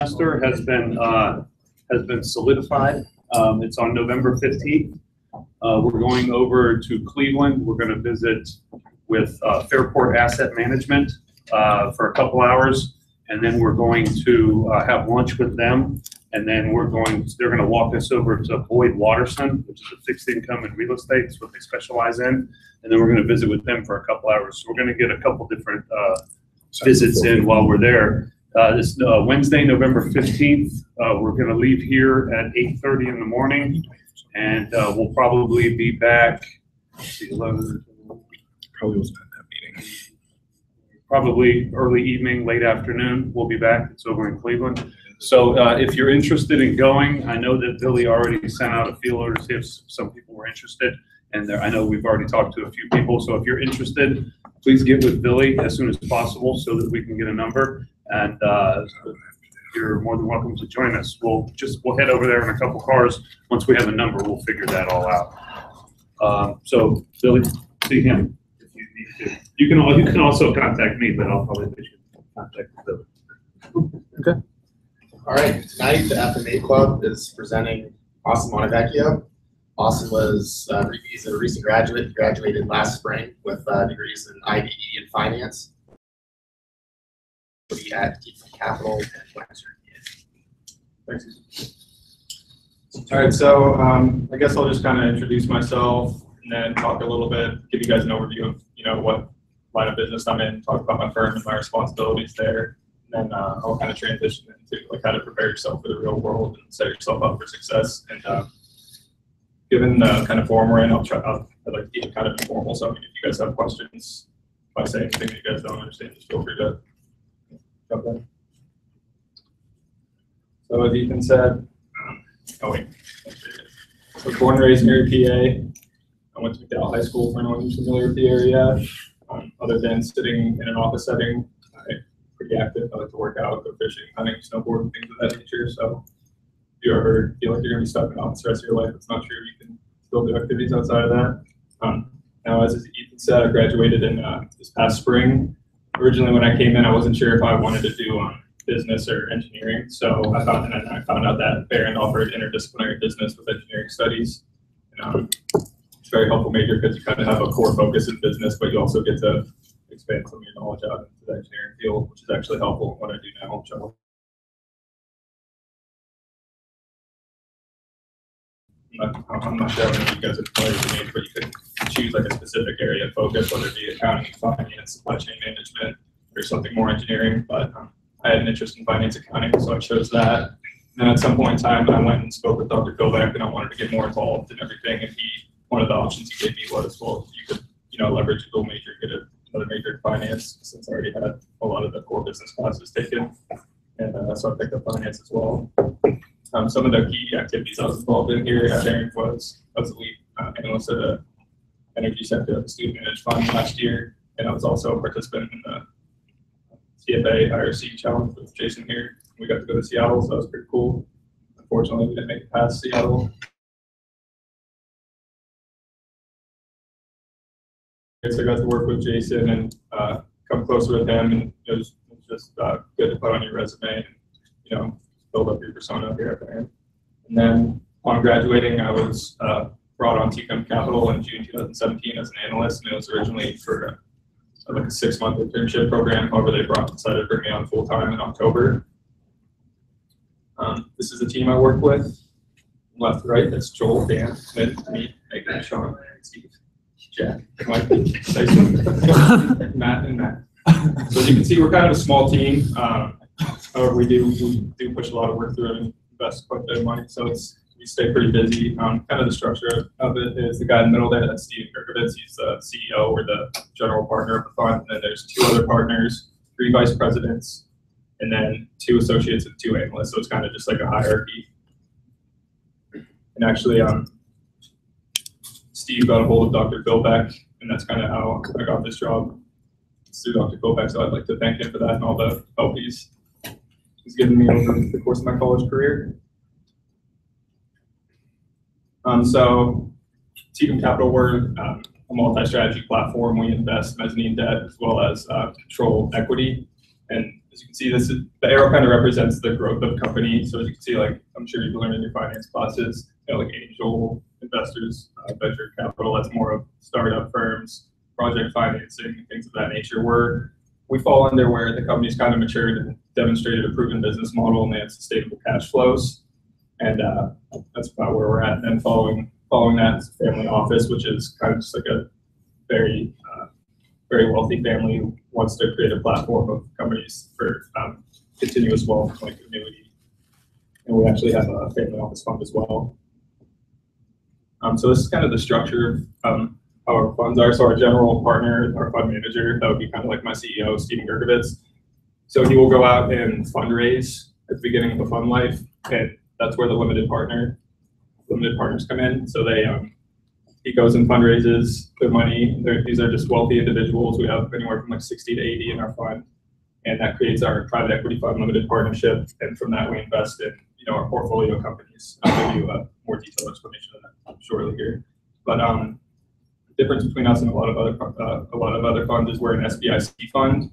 semester has been solidified. It's on November 15th. We're going over to Cleveland. We're going to visit with Fairport Asset Management for a couple hours, and then we're going to have lunch with them. And then they're going to walk us over to Boyd Watterson, which is a fixed income and real estate. That's what they specialize in. And then we're going to visit with them for a couple hours. So we're going to get a couple different visits in while we're there. This Wednesday, November 15th, we're going to leave here at 8:30 in the morning, and we'll probably be back. Let's see, 11. Probably wasn't at that meeting. Probably early evening, late afternoon. We'll be back. It's over in Cleveland. So if you're interested in going, I know that Billy already sent out a feeler to see if some people were interested, and I know we've already talked to a few people. So if you're interested, please get with Billy as soon as possible so that we can get a number. And you're more than welcome to join us. We'll head over there in a couple cars. Once we have a number, we'll figure that all out. So Billy, see him if you need to. You can also contact me, but I'll probably let you contact Billy. Okay. All right, tonight the FMA Club is presenting Austin Montevecchio. Austin he's a recent graduate. He graduated last spring with degrees in IDE and finance. He had capital and Wexford. Thanks. All right, so I guess I'll just kind of introduce myself and then talk a little bit, give you guys an overview of what line of business I'm in, talk about my firm and my responsibilities there. And then I'll kind of transition into how to prepare yourself for the real world and set yourself up for success. And given the kind of form we're in, I'd like to keep it kind of informal. So if you guys have questions, if I say anything that you guys don't understand, just feel free to jump in. So as Ethan said, so born and raised in Erie, PA. I went to McDowell High School for anyone who's familiar with the area. Other than sitting in an office setting, pretty active. I like to work out, go fishing, hunting, snowboarding, things of that nature. So if you ever feel like you're going to be stuck in the office the rest of your life, it's not true. You can still do activities outside of that. Now, as Ethan said, I graduated in this past spring. Originally, when I came in, I wasn't sure if I wanted to do business or engineering. So I found out that Barron offered interdisciplinary business with engineering studies. And, it's a very helpful major because you kind of have a core focus in business, but you also get to expand some of your knowledge out into the engineering field, which is actually helpful in what I do now. I'm not sure if you guys are familiar with me, but you could choose like a specific area of focus, whether it be accounting, finance, supply chain management, or something more engineering. But I had an interest in finance accounting, so I chose that. And then at some point in time, I went and spoke with Dr. Kovac, and I wanted to get more involved in everything. And one of the options he gave me was, well, you could leverage a dual major, get another major in finance, since I already had a lot of the core business classes taken. And so I picked up finance as well. Some of the key activities I was involved in here at Barron was I was the lead analyst at the energy sector of the student managed fund last year, and I was also a participant in the CFA IRC challenge with Jason here. We got to go to Seattle, so that was pretty cool. Unfortunately, we didn't make it past Seattle. So I got to work with Jason and come closer with him, and it was just good to put on your resume and build up your persona here at Barron. And then upon graduating, I was brought on TCOM Capital in June 2017 as an analyst, and it was originally for like a 6-month internship program. However, they decided to bring me on full time in October. This is the team I work with. Left to right, that's Joel, Dan, Smith, me, Megan, Sean, Steve, Jack, Mike, Tyson, Matt, and Matt. So as you can see, we're kind of a small team. However, we do push a lot of work through and invest quite a bit of money. So we stay pretty busy. Kind of the structure of it is the guy in the middle there, that's Steven Gergovitz. He's the CEO or the general partner of the fund. And then there's 2 other partners, 3 vice presidents, and then 2 associates and 2 analysts. So it's kind of just like a hierarchy. And actually, Steve got a hold of Dr. Kovac, and that's kind of how I got this job. It's through Dr. Kovac, so I'd like to thank him for that and all the help he's given me over the course of my college career. So TCOM Capital, we're a multi-strategy platform. We invest mezzanine debt as well as control equity. And as you can see, the arrow kind of represents the growth of the company. So as you can see, like I'm sure you've learned in your finance classes, like angel investors, venture capital, that's more of startup firms, project financing, things of that nature. We fall under where the company's kind of matured and demonstrated a proven business model and they have sustainable cash flows. And that's about where we're at. And then following that is family office, which is kind of just like a very wealthy family who wants to create a platform of companies for continuous wealth, like annuity. And we actually have a family office fund as well. So this is kind of the structure of how our funds are. So our general partner, our fund manager, that would be kind of like my CEO, Stephen Gergovitz. So he will go out and fundraise at the beginning of the fund life, and that's where the limited partners come in. So he goes and fundraises their money. These are just wealthy individuals. We have anywhere from like 60 to 80 in our fund, and that creates our private equity fund limited partnership. And from that, we invest in our portfolio companies. I'll give you a more detailed explanation of that shortly here. But the difference between us and a lot of other funds is we're an SBIC fund.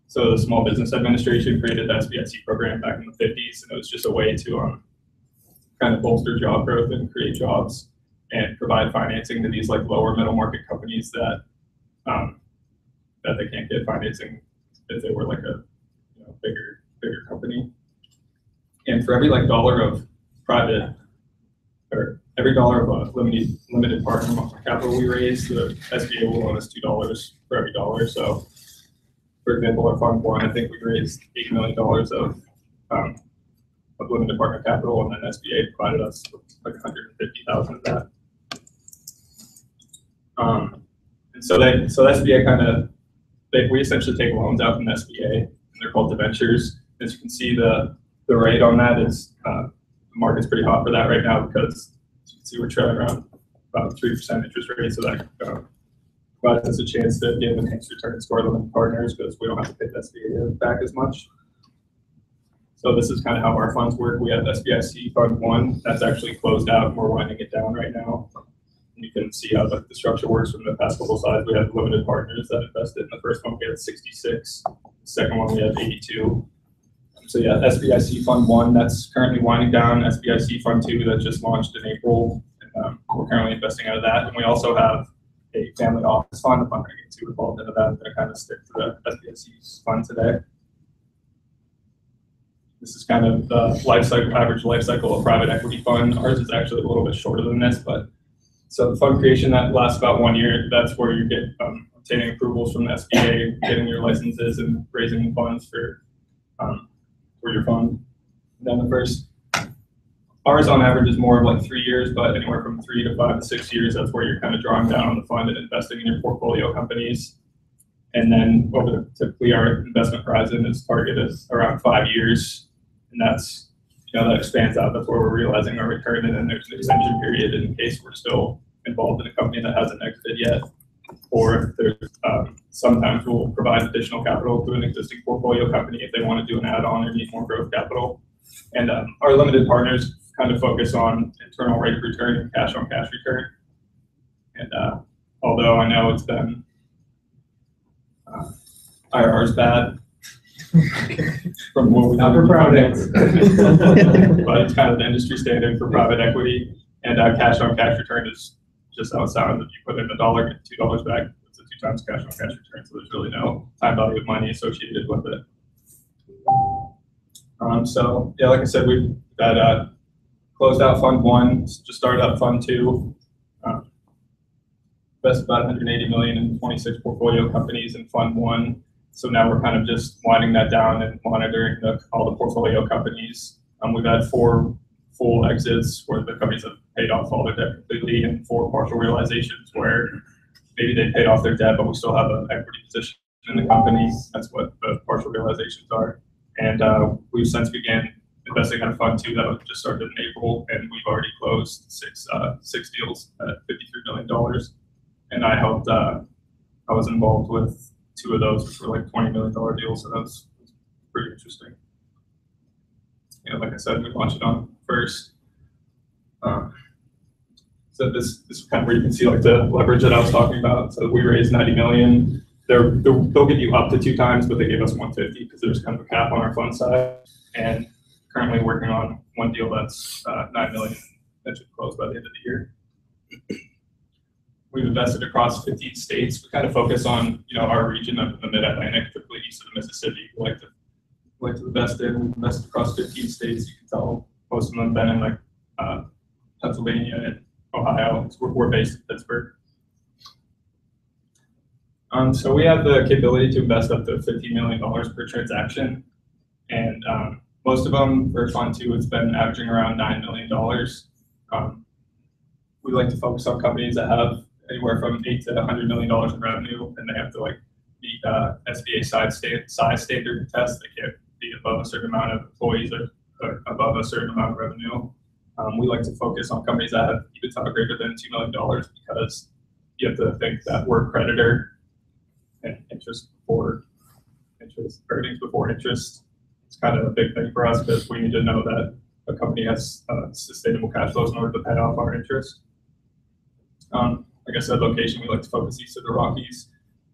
So the Small Business Administration created the SBIC program back in the 50s, and it was just a way to kind of bolster job growth and create jobs and provide financing to these like lower middle market companies that they can't get financing if they were like a bigger company. And for every like dollar of private, or every dollar of a limited partner capital we raise, the SBA will loan us $2 for every dollar. So, for example, our fund one, I think we raised $8 million of limited partner capital, and then SBA provided us with like 150,000 of that. And so SBA we essentially take loans out from the SBA, and they're called debentures. As you can see, the rate on that is the market's pretty hot for that right now because as you can see we're trailing around about 3% interest rate, so that provides us a chance to give enhanced returns to our limited partners because we don't have to pay the SBA back as much. So this is kind of how our funds work. We have SBIC Fund 1 that's actually closed out, and we're winding it down right now. You can see how the structure works from the past couple slides. We have limited partners that invested. In the first one, we had 66. The second one, we have 82. So yeah, SBIC Fund 1, that's currently winding down. SBIC Fund 2, that just launched in April. And, we're currently investing out of that. And we also have a family office fund. I'm not going to get too involved into that. I'm going to kind of stick to the SBIC fund today. This is kind of the average life cycle of private equity fund. Ours is actually a little bit shorter than this, but so the fund creation, that lasts about 1 year. That's where you get obtaining approvals from the SBA, getting your licenses, and raising funds for your fund. And then ours on average is more of like 3 years, but anywhere from 3 to 5 to 6 years, that's where you're kind of drawing down on the fund and investing in your portfolio companies. And then typically our investment horizon is targeted around 5 years, and that's that expands out. That's where we're realizing our return, and then there's an extension period in case we're still involved in a company that hasn't exited yet, or if there's sometimes we'll provide additional capital to an existing portfolio company if they want to do an add-on or need more growth capital. And our limited partners kind of focus on internal rate of return and cash on cash return. And although I know it's been IRR's bad from what we've done for projects, but it's kind of the industry standard for private equity. And cash on cash return is just how it sounds. If you put in $1, get $2 back, it's a 2 times cash on cash return. So there's really no time value of money associated with it. So yeah, like I said, we've got closed out Fund 1, just started up Fund 2. Invested about $180 million in 26 portfolio companies in Fund 1. So now we're kind of just winding that down and monitoring all the portfolio companies. We've had 4 full exits where the companies have paid off all their debt completely, and 4 partial realizations where maybe they paid off their debt, but we still have an equity position in the company. That's what the partial realizations are. And we've since began investing in Fund 2 that was just started in April, and we've already closed 6 deals at $53 million. And I helped, I was involved with 2 of those, which were like $20 million deals, so that's pretty interesting. Like I said, we launched it on first. So this is kind of where you can see like the leverage that I was talking about. So we raised $90 million. they'll give you up to 2 times, but they gave us 150 because there's kind of a cap on our fund size. And currently working on one deal that's 9 million that should close by the end of the year. We've invested across 15 states. We kind of focus on our region up in the Mid-Atlantic, particularly east of the Mississippi. We like to invest in. We've invested across 15 states. You can tell most of them have been in like Pennsylvania and Ohio. So we're based in Pittsburgh. So we have the capability to invest up to $15 million per transaction, and most of them for Fund 2, it's been averaging around $9 million. We like to focus on companies that have anywhere from $8 to $100 million in revenue, and they have to meet SBA size standard tests. They can't be above a certain amount of employees or above a certain amount of revenue. We like to focus on companies that have EBITDA greater than $2 million because you have to think that we're a creditor, and earnings before interest. It's kind of a big thing for us because we need to know that a company has sustainable cash flows in order to pay off our interest. Like I said, location, we like to focus east of the Rockies.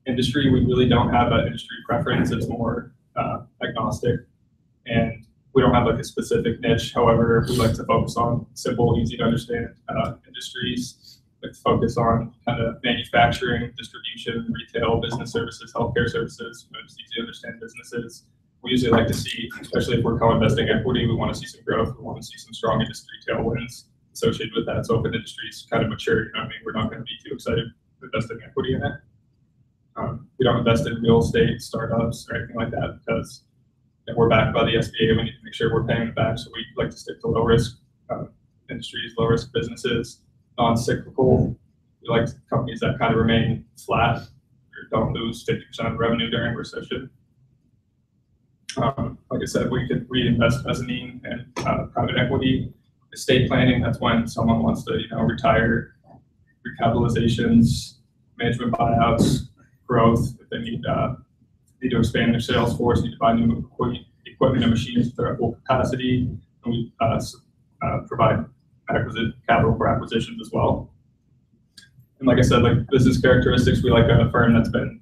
Industry, we really don't have an industry preference. It's more agnostic, and we don't have like a specific niche. However, we like to focus on simple, easy to understand industries. We like to focus on kind of manufacturing, distribution, retail, business services, healthcare services, just easy to understand businesses. We usually like to see, especially if we're co-investing equity, we want to see some growth. We want to see some strong industry tailwinds associated with that. So if an industry is kind of mature, we're not going to be too excited to invest in equity in it. We don't invest in real estate, startups, or anything like that because if we're backed by the SBA, we need to make sure we're paying it back. So we like to stick to low risk industries, low risk businesses, non-cyclical. We like companies that kind of remain flat or don't lose 50% of revenue during recession. Like I said, we could reinvest mezzanine and private equity. Estate planning, that's when someone wants to retire, recapitalizations, management buyouts, growth. If they need to expand their sales force, need to buy new equipment and machines if they're at full capacity, and we provide capital for acquisitions as well. And like I said, like business characteristics, we like a firm that's been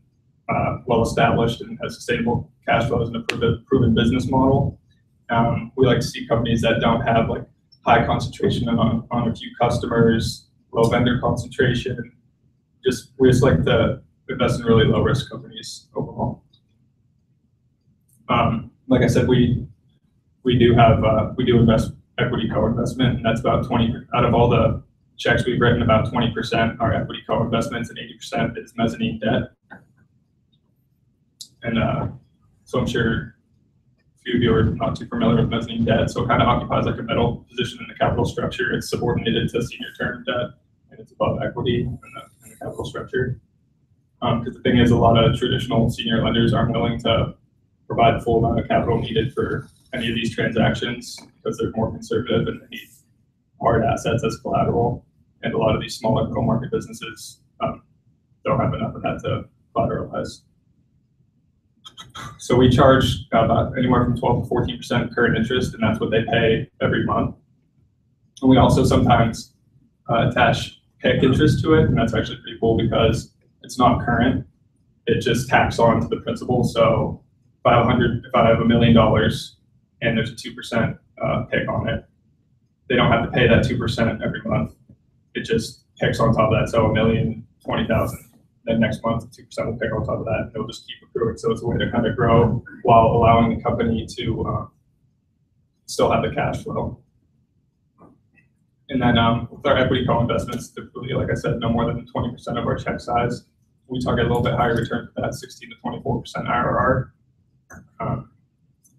well established and has sustainable cash flows and a proven business model. We like to see companies that don't have like high concentration on a few customers, low vendor concentration. We just like to invest in really low risk companies overall. Like I said, we do invest equity co-investment, and that's about 20 out of all the checks we've written. About 20% are equity co-investments, and 80% is mezzanine debt. And so I'm sure a few of you are not too familiar with mezzanine debt. So it kind of occupies like a middle position in the capital structure. It's subordinated to senior term debt, and it's above equity in the capital structure. Because the thing is, a lot of traditional senior lenders aren't willing to provide the full amount of capital needed for any of these transactions because they're more conservative and they need hard assets as collateral. And a lot of these smaller middle market businesses don't have enough of that to collateralize. So we charge about anywhere from 12 to 14% current interest, and that's what they pay every month. And we also sometimes attach PIK interest to it, and that's actually pretty cool because it's not current. It just tacks on to the principal. So if I have $1 million and there's a 2% PIK on it, they don't have to pay that 2% every month. It just PIKs on top of that. So $1,020,000. Then next month, 2% will pick on top of that, and it'll just keep accruing. So it's a way to kind of grow while allowing the company to still have the cash flow. And then with our equity co-investments, typically, like I said, no more than 20% of our check size. We target a little bit higher return for that, 16 to 24% IRR.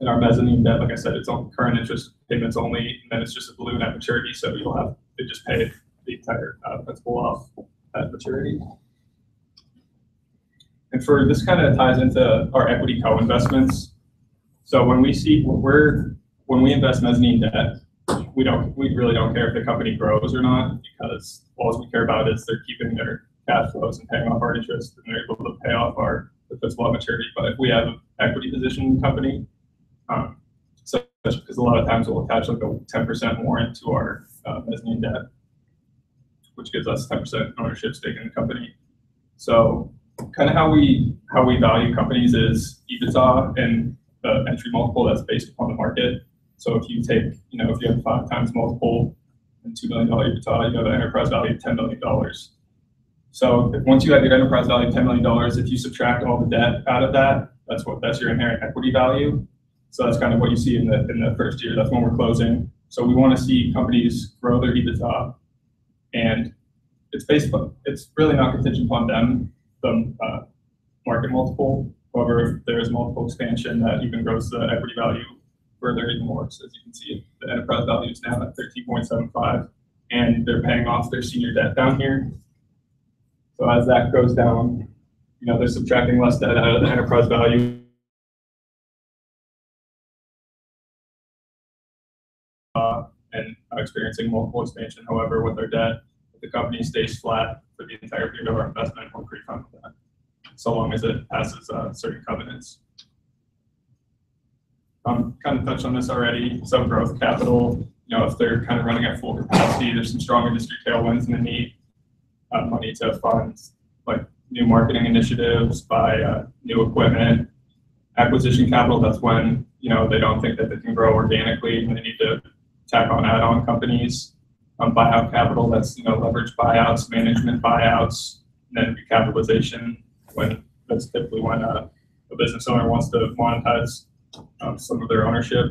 And our mezzanine debt, like I said, it's on current interest payments only, and then it's just a balloon at maturity, so you'll have to just pay the entire principal off at maturity. And for this kind of ties into our equity co-investments. So when we invest mezzanine debt, we really don't care if the company grows or not, because all we care about is they're keeping their cash flows and paying off our interest, and they're able to pay off the principal at maturity. But if we have an equity position in the company, so because a lot of times we'll attach like a 10% warrant to our mezzanine debt, which gives us 10% ownership stake in the company. So kind of how we value companies is EBITDA and the entry multiple that's based upon the market. So if you take, if you have 5 times multiple and $2 million EBITDA, you have an enterprise value of $10 million. So once you have your enterprise value of $10 million, if you subtract all the debt out of that, that's your inherent equity value. So that's kind of what you see in the first year. That's when we're closing. So we want to see companies grow their EBITDA, and it's really not contingent upon them, the market multiple. However, if there is multiple expansion, that even grows the equity value further even more. So as you can see, the enterprise value is now at 13.75, and they're paying off their senior debt down here. So as that goes down, they're subtracting less debt out of the enterprise value. And experiencing multiple expansion. However, with our debt, if the company stays flat for the entire period of our investment, we're pretty fine with that, so long as it passes certain covenants. Kind of touched on this already. So growth capital, if they're kind of running at full capacity, there's some strong industry tailwinds, and they need money to fund like new marketing initiatives, buy new equipment, acquisition capital. That's when they don't think that they can grow organically, and they need to tack on add-on companies. Buyout capital, that's leverage buyouts, management buyouts, and then recapitalization. That's typically when a business owner wants to monetize some of their ownership.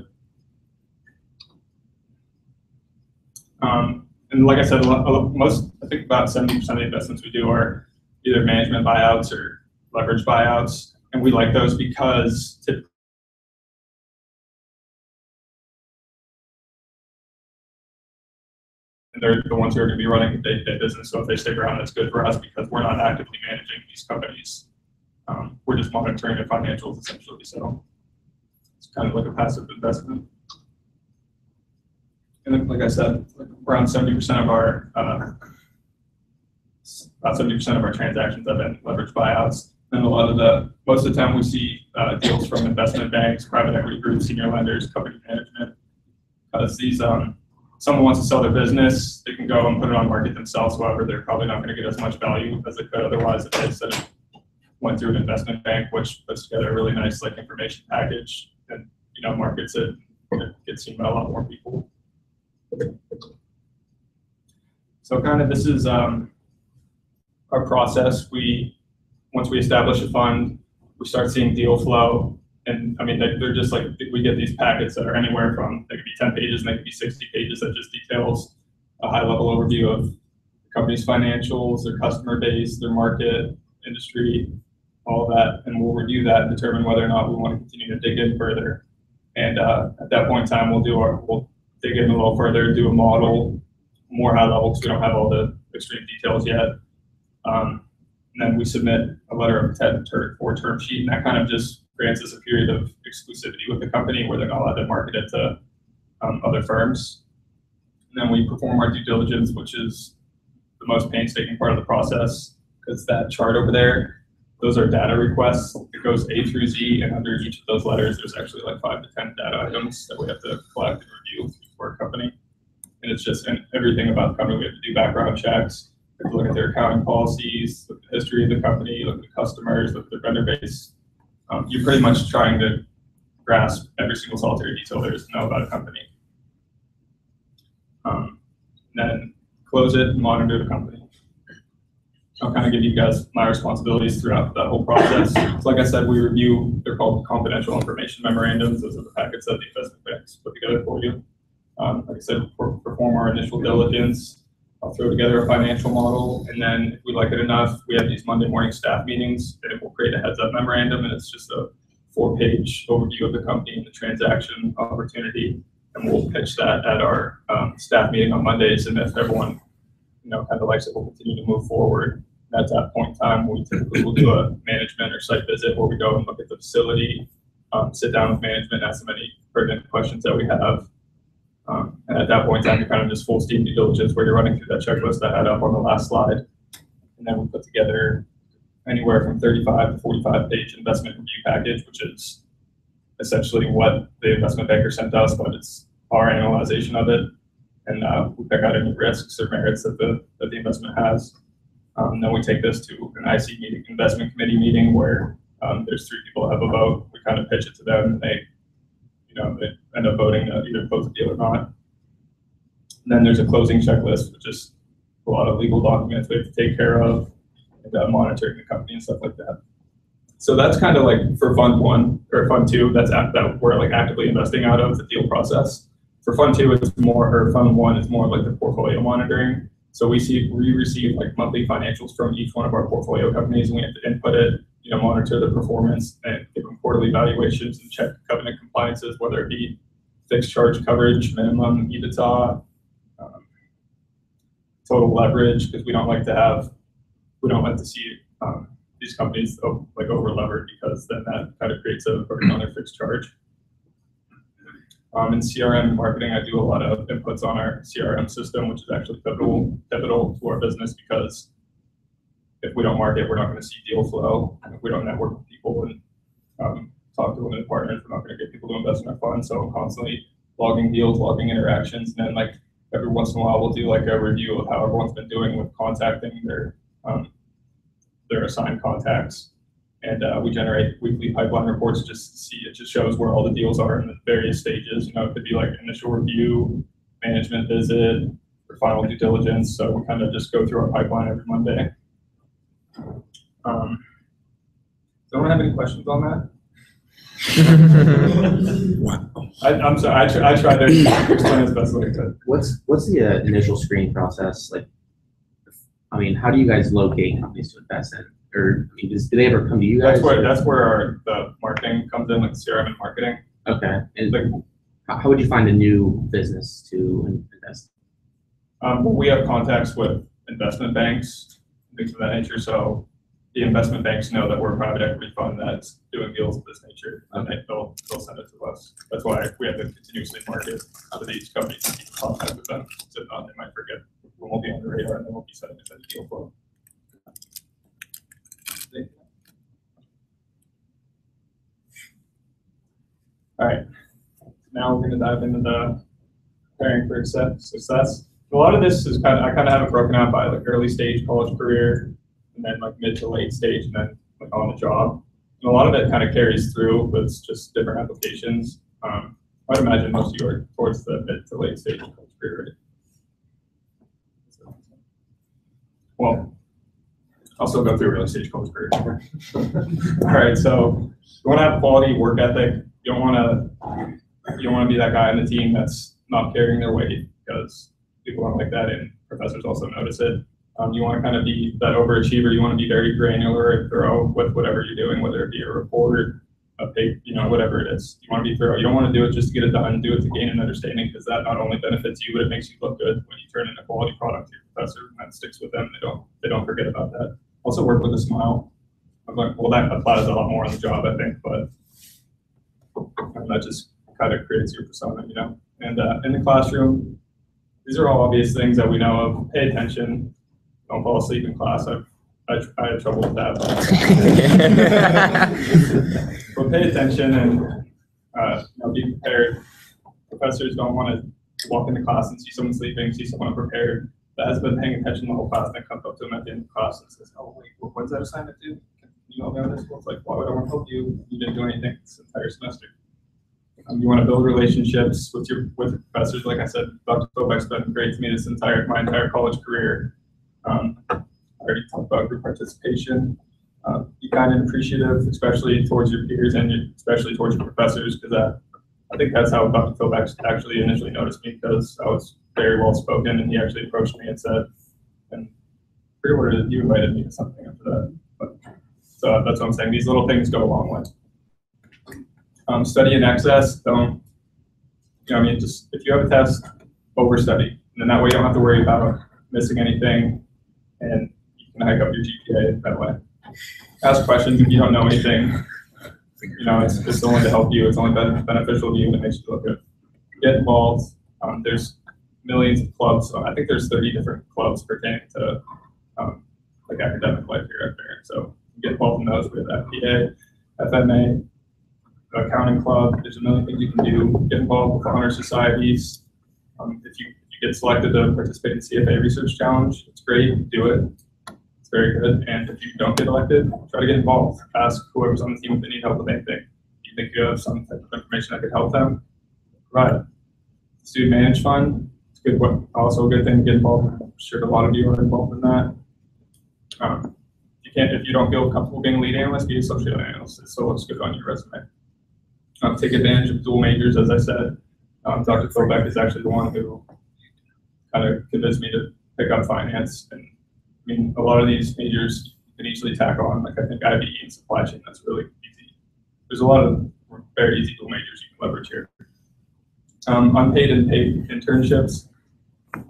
And like I said, I think about 70% of the investments we do are either management buyouts or leverage buyouts, and we like those because typically they're the ones who are going to be running the day-to-day business. So if they stick around, that's good for us because we're not actively managing these companies. We're just monitoring their financials essentially. So it's kind of like a passive investment. And then, like I said, around 70% of our about 70% of our transactions have been leveraged buyouts. And most of the time we see deals from investment banks, private equity groups, senior lenders, company management. Because these someone wants to sell their business, they can go and put it on market themselves. However, they're probably not going to get as much value as they could otherwise if they instead of went through an investment bank, which puts together a really nice information package and markets it. It gets seen by a lot more people. So kind of this is our process. Once we establish a fund, we start seeing deal flow. And I mean, they're just like, we get these packets that are anywhere from, they could be 10 pages, and they could be 60 pages that just details a high level overview of the company's financials, their customer base, their market, industry, all of that. And we'll review that and determine whether or not we want to continue to dig in further. And at that point in time, we'll dig in a little further, do a model, more high level, because we don't have all the extreme details yet. And then we submit a letter of intent or term sheet, and that kind of just grants us a period of exclusivity with the company where they're not allowed to market it to other firms. And then we perform our due diligence, which is the most painstaking part of the process, because that chart over there, those are data requests. It goes A through Z, and under each of those letters, there's actually like 5 to 10 data items that we have to collect and review for a company. And it's just everything about the company. We have to do background checks, we have to look at their accounting policies, look at the history of the company, look at the customers, look at their vendor base. You're pretty much trying to grasp every single solitary detail there is to know about a company. Then close it and monitor the company. I'll kind of give you guys my responsibilities throughout that whole process. So like I said, we review, they're called confidential information memorandums. Those are the packets that the investment banks put together for you. Like I said, perform our initial diligence. I'll throw together a financial model, and then if we like it enough, we have these Monday morning staff meetings, and it will create a heads up memorandum, and it's just a 4-page overview of the company and the transaction opportunity, and we'll pitch that at our staff meeting on Mondays, and if everyone kind of likes it, we'll continue to move forward. And at that point in time, we typically will do a management or site visit where we go and look at the facility, sit down with management, ask them any pertinent questions that we have. And at that point in time, you're kind of just full steam due diligence where you're running through that checklist I had up on the last slide. And then we put together anywhere from 35 to 45 page investment review package, which is essentially what the investment banker sent us, but it's our analyzation of it. And we pick out any risks or merits that the investment has. Then we take this to an IC meeting, investment committee meeting, where there's 3 people that have a vote. We kind of pitch it to them, and they end up voting to either close the deal or not. And then there's a closing checklist, which is a lot of legal documents we have to take care of, and monitoring the company and stuff like that. So that's kind of like for Fund 1 or Fund 2. That we're like actively investing out of the deal process. For Fund 2, it's more, or Fund 1 is more like the portfolio monitoring. So we receive like monthly financials from each one of our portfolio companies, and we have to input it, monitor the performance and give them quarterly valuations and check covenant compliances, whether it be fixed charge coverage, minimum EBITDA, total leverage, because we don't like to see these companies over levered, because then that kind of creates a burden on their fixed charge. In CRM and marketing, I do a lot of inputs on our CRM system, which is actually pivotal to our business, because if we don't market, we're not going to see deal flow. If we don't network with people and talk to limited partners, we're not going to get people to invest in our fund. So I'm constantly logging deals, logging interactions, and then like every once in a while we'll do like a review of how everyone's been doing with contacting their assigned contacts. And we generate weekly pipeline reports just to see, it just shows where all the deals are in the various stages. It could be like initial review, management visit, or final due diligence. So we kind of just go through our pipeline every Monday. Does anyone have any questions on that? I'm sorry, I tried to explain as best as I could. What's the initial screening process like? I mean, how do you guys locate companies to invest in? Or do they ever come to you guys? That's where the marketing comes in, like CRM and marketing. Okay. And how would you find a new business to invest in? We have contacts with investment banks, things of that nature. So the investment banks know that we're a private equity fund that's doing deals of this nature, and they'll send it to us. That's why we have to continuously market to these companies and keep in contact with them. So if not, they might forget. We won't be on the radar, and they won't be sending us any deal flow. All right, now we're going to dive into the preparing for success. A lot of this is I kind of have it broken out by like early stage college career, and then like mid to late stage, and then like on the job. And a lot of it kind of carries through, but it's just different applications. I'd imagine most of you are towards the mid to late stage college career, right? Well, I'll still go through early stage college career. All right, so you want to have quality work ethic. You don't want to be that guy on the team that's not carrying their weight, because people don't like that, and professors also notice it. You want to kind of be that overachiever. You want to be very granular and thorough with whatever you're doing, whether it be a report, a paper, whatever it is. You want to be thorough. You don't want to do it just to get it done. Do it to gain an understanding, because that not only benefits you, but it makes you look good when you turn in a quality product to your professor, and that sticks with them. They don't forget about that. Also work with a smile. I'm like, well, that applies a lot more on the job, I think, but that just kind of creates your persona, And in the classroom, these are all obvious things that we know of. Pay attention. Don't fall asleep in class. I had trouble with that. But pay attention and be prepared. Professors don't want to walk into class and see someone sleeping, see someone unprepared that has been paying attention the whole class, and then comes up to them at the end of the class and says, "Oh, wait, when's that assignment due? Can you help me on this?" Well, it's like, why would I want to help you? You didn't do anything this entire semester. You want to build relationships with your professors. Like I said, Dr. Kovacs has been great to me my entire college career. I already talked about group participation. Be kind and appreciative, especially towards your peers and especially towards your professors, because I think that's how Dr. Kovacs actually initially noticed me, because I was very well spoken, and he actually approached me and said, and I forget what it is, you invited me to something after that. But, so that's what I'm saying. These little things go a long way. Study in excess. Don't, just if you have a test, overstudy. And then that way you don't have to worry about missing anything, and you can hike up your GPA that way. Ask questions if you don't know anything. It's only to help you. It's only beneficial to you, and it makes you look good. Get involved. There's millions of clubs. I think there's 30 different clubs pertaining to like academic life here at Barron. So get involved in those. We have FPA, FMA, accounting club. There's a million things you can do. Get involved with honor societies. If you get selected to participate in CFA Research Challenge, it's great. Do it. It's very good. And if you don't get elected, try to get involved. Ask whoever's on the team if they need help with anything. If you think you have some type of information that could help them, provide it. Student Managed Fund, it's good. Also a good thing to get involved in. I'm sure a lot of you are involved in that. If you don't feel comfortable being a lead analyst, be a associate analyst. It still looks good on your resume. Take advantage of dual majors, as I said. Dr. Philbeck is actually the one who kind of convinced me to pick up finance. And I mean, a lot of these majors you can easily tack on, like I think IBE and supply chain, that's really easy. There's a lot of very easy dual majors you can leverage here. Unpaid and paid internships.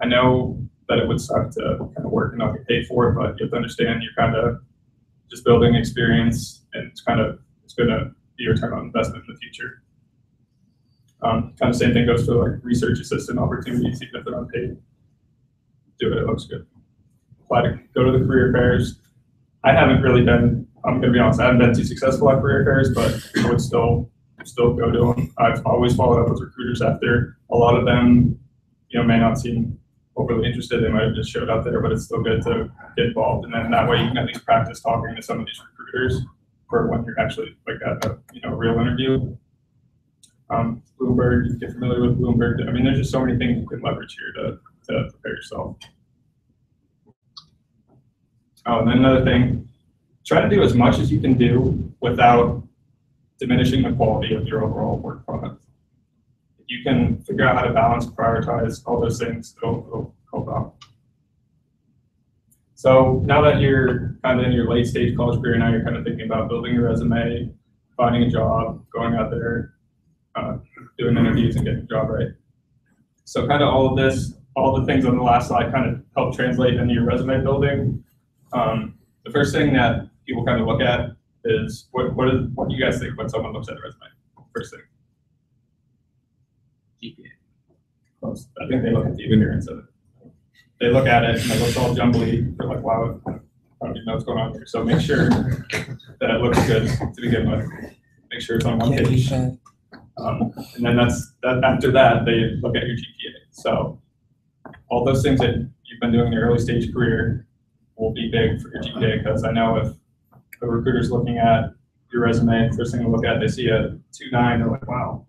I know that it would suck to kind of work and not get paid for it, but you have to understand you're kind of just building experience, and it's going to be a return on investment in the future. Kind of same thing goes for like research assistant opportunities, even if they're unpaid. Do it, it looks good. Apply to go to the career fairs. I haven't really been, I'm going to be honest, I haven't been too successful at career fairs, but I would still go to them. I've always followed up with recruiters after. A lot of them, may not seem overly interested. They might have just showed up there, but it's still good to get involved. And then that way you can at least practice talking to some of these recruiters for when you're actually like at a real interview. Bloomberg, you get familiar with Bloomberg. I mean, there's just so many things you can leverage here to prepare yourself. Oh, and then another thing, try to do as much as you can do without diminishing the quality of your overall work product. If you can figure out how to balance, prioritize all those things, it'll help out. So now that you're kind of in your late stage college career, now you're kind of thinking about building your resume, finding a job, going out there, doing interviews and getting a job, right? So kind of all of this, all the things on the last slide kind of help translate into your resume building. The first thing that people kind of look at is what do you guys think when someone looks at a resume? First thing. GPA. Close. I think they look at the appearance of it. They look at it and it looks all jumbly. They're like, wow, I don't even know what's going on here. So make sure that it looks good to begin with. Make sure it's on one page. And then after that, they look at your GPA. So all those things that you've been doing in your early stage career will be big for your GPA, because I know if a recruiter's looking at your resume, first thing they look at, they see a 2.9, they're like, wow.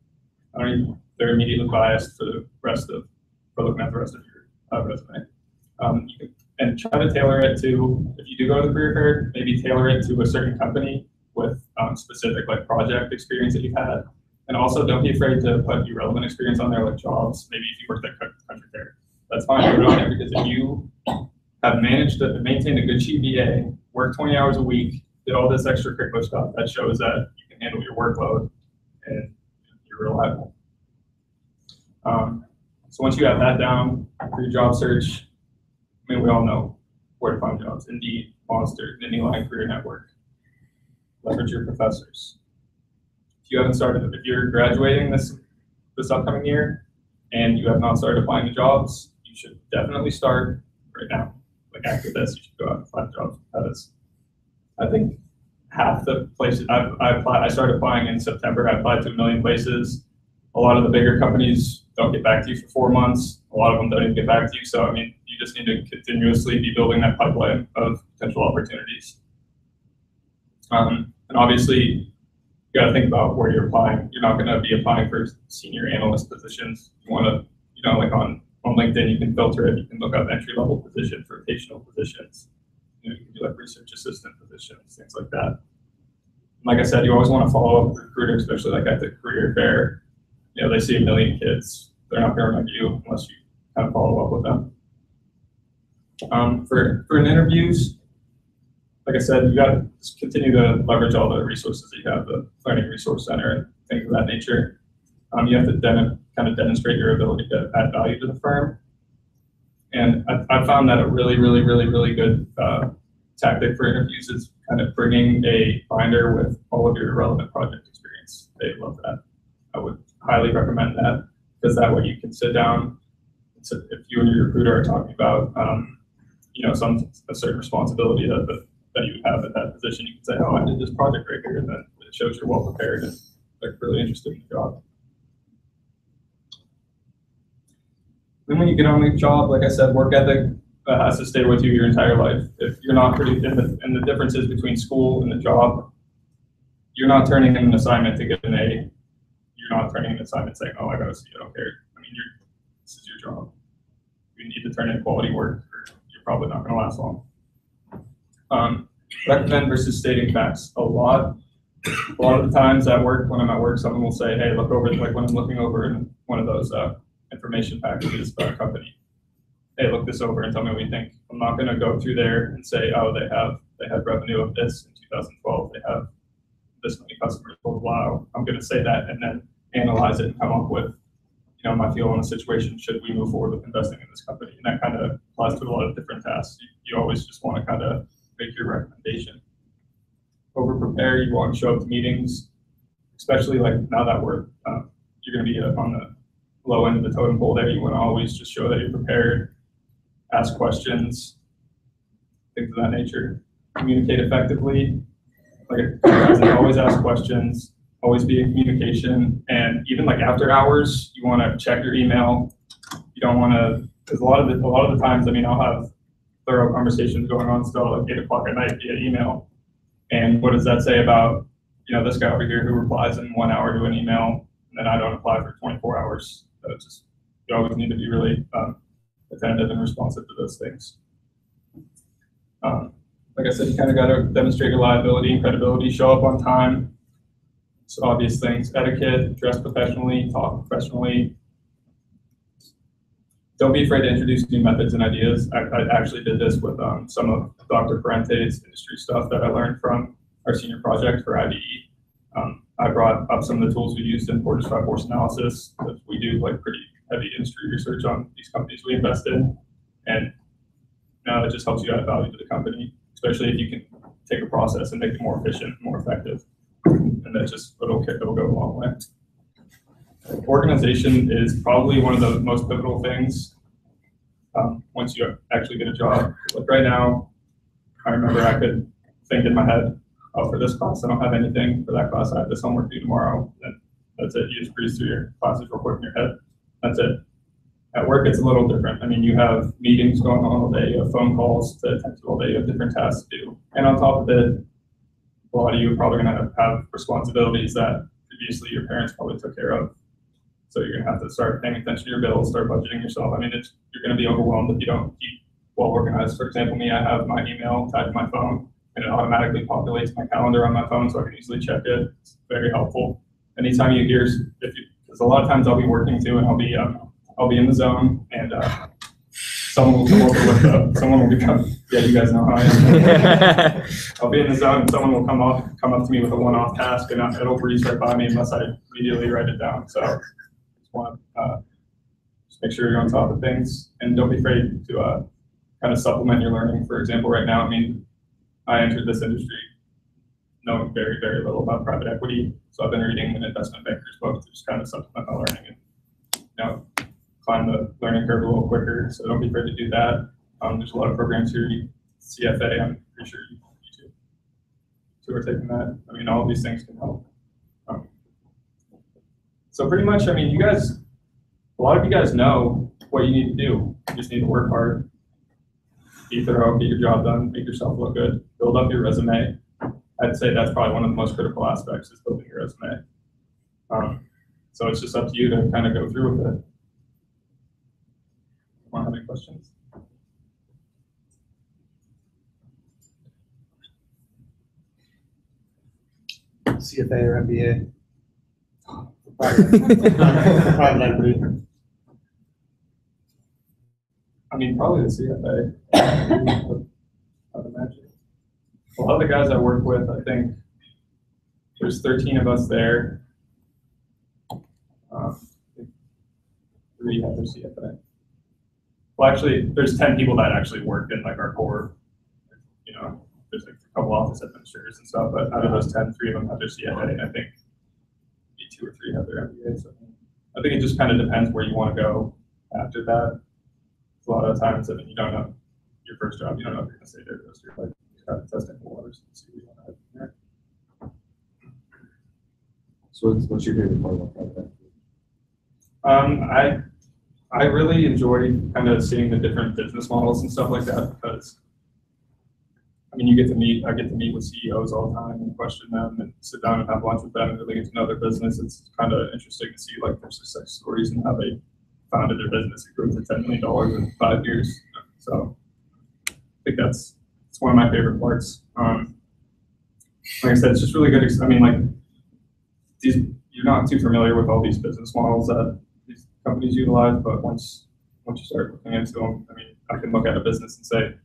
They're immediately biased for looking at the rest of your resume. And try to tailor it to, if you do go to the career fair, maybe tailor it to a certain company with specific like project experience that you've had. And also don't be afraid to put your relevant experience on there, like jobs. Maybe if you worked at Country Fair, that's fine, put it on there, because if you have managed to maintain a good GPA, work 20 hours a week, did all this extracurricular stuff, that shows that you can handle your workload and you're reliable. So once you have that down for your job search, I mean, we all know where to find jobs. Indeed, Monster, Line Career Network. Leverage your professors. If you haven't started, if you're graduating this upcoming year and you have not started applying to jobs, you should definitely start right now. Like after this, you should go out and find jobs. That is, I think, half the places I started applying in September. I applied to 1 million places. A lot of the bigger companies don't get back to you for 4 months. A lot of them don't even get back to you. So, I mean, you just need to continuously be building that pipeline of potential opportunities. And obviously, you got to think about where you're applying. You're not going to be applying for senior analyst positions. You want to, like on LinkedIn, you can filter it. You can look up entry-level positions, rotational positions. You can do like research assistant positions, things like that. Like I said, you always want to follow up with recruiters, especially like at the career fair. They see 1 million kids. They're not going to remember you unless you kind of follow up with them. For interviews, like I said, you got to just continue to leverage all the resources that you have, the Learning Resource Center and things of that nature. You have to kind of demonstrate your ability to add value to the firm. And I found that a really, really, really, really good tactic for interviews is kind of bringing a binder with all of your relevant project experience. They love that. I would highly recommend that, because that way you can sit down. So if you and your recruiter are talking about, a certain responsibility that you have at that position, you can say, "Oh, I did this project right here," and then it shows you're well prepared and like really interested in the job. Then when you get on the job, like I said, work ethic, that has to stay with you your entire life. If you're not pretty, and the differences between school and the job, you're not turning in an assignment to get an A. You're not turning in an assignment saying, oh, I got to see, I don't care. I mean, this is your job. You need to turn in quality work, or you're probably not going to last long. Recommend versus stating facts. A lot of the times at work, when I'm at work, someone will say, hey, look over, like when I'm looking over in one of those information packages about a company, hey, look this over and tell me what you think. I'm not going to go through there and say, oh, they had revenue of this in 2012. They have this many customers, blah, blah, blah. I'm going to say that and then analyze it and come up with, my feel on the situation. Should we move forward with investing in this company? And that kind of applies to a lot of different tasks. You always just want to kind of make your recommendation. Over prepare. You want to show up to meetings, especially like now that you're going to be on the low end of the totem pole there. You want to always just show that you're prepared, ask questions, things of that nature. Communicate effectively. Like always ask questions, always be in communication, and even like after hours, you want to check your email. You don't want to, because a lot of the times, I'll have thorough conversations going on still like 8 o'clock at night via email. And what does that say about, this guy over here who replies in 1 hour to an email, and then I don't reply for 24 hours. So it's just, you always need to be really attentive and responsive to those things. Like I said, you kind of got to demonstrate reliability and credibility, show up on time. So obvious things, etiquette, dress professionally, talk professionally. Don't be afraid to introduce new methods and ideas. I actually did this with some of Dr. Parente's industry stuff that I learned from our senior project for IDE. I brought up some of the tools we used in Fortress 5 force analysis, because we do like pretty heavy industry research on these companies we invest in. And it just helps you add value to the company, especially if you can take a process and make it more efficient, more effective. And that just, it'll go a long way. Organization is probably one of the most pivotal things once you actually get a job. Like right now, I remember I could think in my head, oh, for this class, I don't have anything. For that class, I have this homework due tomorrow. And that's it. You just breeze through your classes real quick in your head. That's it. At work, it's a little different. You have meetings going on all day. You have phone calls to attend to all day. You have different tasks to do. And on top of it, a lot of you are probably going to have responsibilities that previously your parents probably took care of. So you're going to have to start paying attention to your bills, start budgeting yourself. You're going to be overwhelmed if you don't keep well organized. For example, me, I have my email tied to my phone, and it automatically populates my calendar on my phone, so I can easily check it. It's very helpful. Anytime you hear, because a lot of times I'll be working too, and I'll be in the zone, and someone will come over with someone will become, yeah, you guys know how I am. I'll be in the zone, and someone will come up to me with a one-off task, and it'll breeze right by me unless I immediately write it down. So just want to just make sure you're on top of things, and don't be afraid to kind of supplement your learning. For example, right now, I entered this industry knowing very, very little about private equity, so I've been reading an investment banker's book to just kind of supplement my learning and climb the learning curve a little quicker. So don't be afraid to do that. There's a lot of programs here. CFA, I'm pretty sure you two are taking that. All of these things can help. So pretty much, you guys, a lot of you guys know what you need to do. You just need to work hard, be thorough, get your job done, make yourself look good, build up your resume. I'd say that's probably one of the most critical aspects, is building your resume. So it's just up to you to kind of go through with it. Want to have any questions? CFA or MBA? Private equity. Probably the CFA. I'd imagine. A lot of the guys I work with, I think there's 13 of us there. 3 have their CFA. Well, actually, there's 10 people that actually work in our core. There's a couple office administrators and stuff, but out of those 10, 3 of them have their CFA, and I think maybe 2 or 3 have their MBA. So I think it just kind of depends where you want to go after that. A lot of times, you don't know your first job, you don't know if you're going to stay there the rest of your life. You kind of testing the waters and see what you want to have from there. So what's your favorite part about private equity? I really enjoy kind of seeing the different business models and stuff like that because, I mean, I get to meet with CEOs all the time and question them and sit down and have lunch with them and really get to know their business. It's kind of interesting to see like their success stories and how they founded their business and grew to $10 million in 5 years. So I think it's one of my favorite parts. Like I said, it's just really good. I mean, like you're not too familiar with all these business models that these companies utilize, but once you start looking into them, I mean, I can look at a business and say,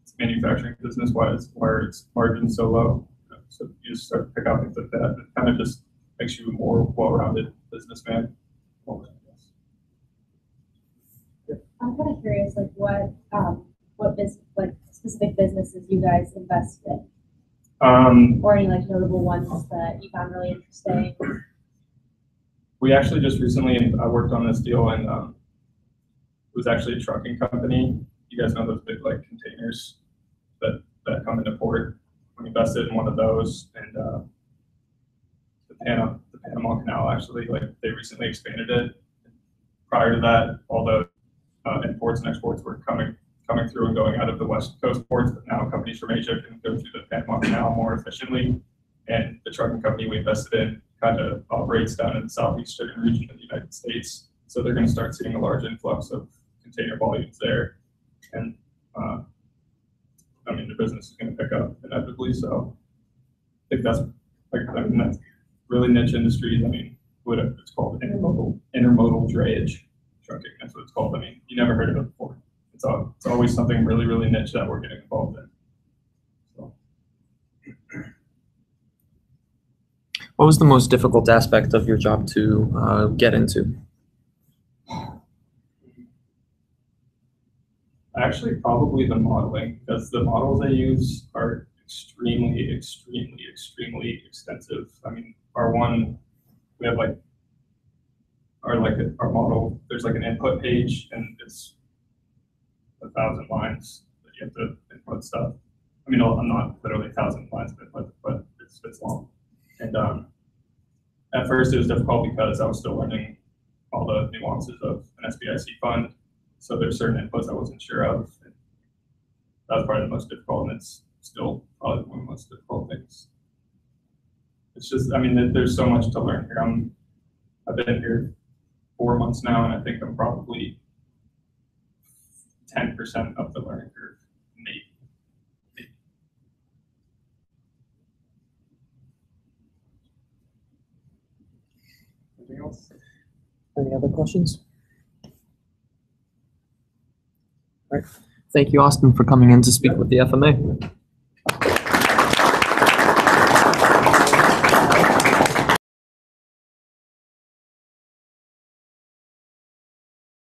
it's a manufacturing business, why are its margins so low? So you just start to pick out things like that. It kind of just makes you a more well-rounded businessman. I'm kind of curious, like what specific businesses you guys invest in, or any like notable ones that you found really interesting. We actually just recently worked on this deal, and it was actually a trucking company. You guys know those big like containers that come into port. We invested in one of those, and the Panama Canal actually, like they recently expanded it. Prior to that, all the imports and exports were coming through and going out of the West Coast ports, but now companies from Asia can go through the Panama Canal more efficiently. And the trucking company we invested in kind of operates down in the southeastern region of the United States. So they're going to start seeing a large influx of container volumes there. And I mean, the business is going to pick up inevitably. So I think that's that's really niche industries. I mean, it's called intermodal drayage trucking. That's what it's called. I mean, you never heard of it before. It's always something really, really niche that we're getting involved in. So. What was the most difficult aspect of your job to get into? Actually, probably the modeling, because the models they use are extremely, extremely, extremely extensive. I mean, we have like our model, there's like an input page, and it's 1,000 lines that you have to input stuff. I mean, I'm not literally 1,000 lines of input, but it's long. And at first it was difficult because I was still learning all the nuances of an SBIC fund. So there's certain inputs I wasn't sure of. And that was probably the most difficult, and it's still probably one of the most difficult things. It's just, I mean, there's so much to learn here. I've been here 4 months now, and I think I'm probably 10% of the learning curve, maybe. Anything else? Any other questions? All right. Thank you, Austin, for coming in to speak with the FMA.